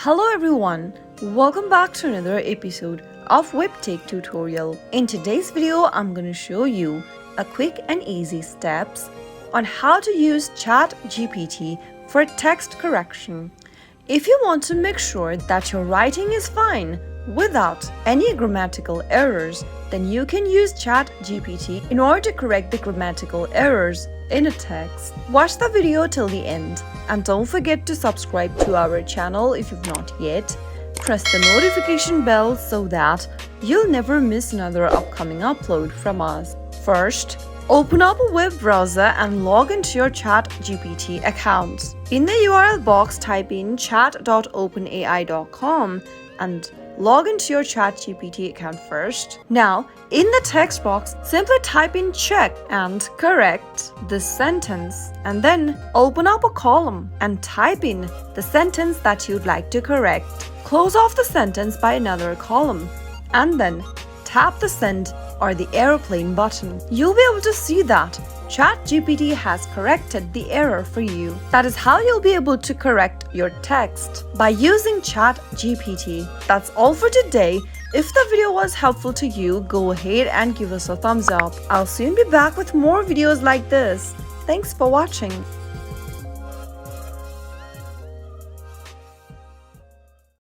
Hello everyone, welcome back to another episode of Webtech Tutorial. In today's video, I'm going to show you a quick and easy steps on how to use ChatGPT for text correction. If you want to make sure that your writing is fine without any grammatical errors, then you can use ChatGPT in order to correct the grammatical errors in a text. Watch the video till the end and don't forget to subscribe to our channel if you've not yet. Press the notification bell so that you'll never miss another upcoming upload from us. First, open up a web browser and log into your ChatGPT account. In the URL box, type in chat.openai.com and log into your ChatGPT account first. Now, in the text box, simply type in check and correct this sentence, and then open up a column and type in the sentence that you'd like to correct. Close off the sentence by another column and then tap the send or the airplane button. You'll be able to see that ChatGPT has corrected the error for you. That is how you'll be able to correct your text by using ChatGPT. That's all for today. If the video was helpful to you, go ahead and give us a thumbs up. I'll soon be back with more videos like this. Thanks for watching.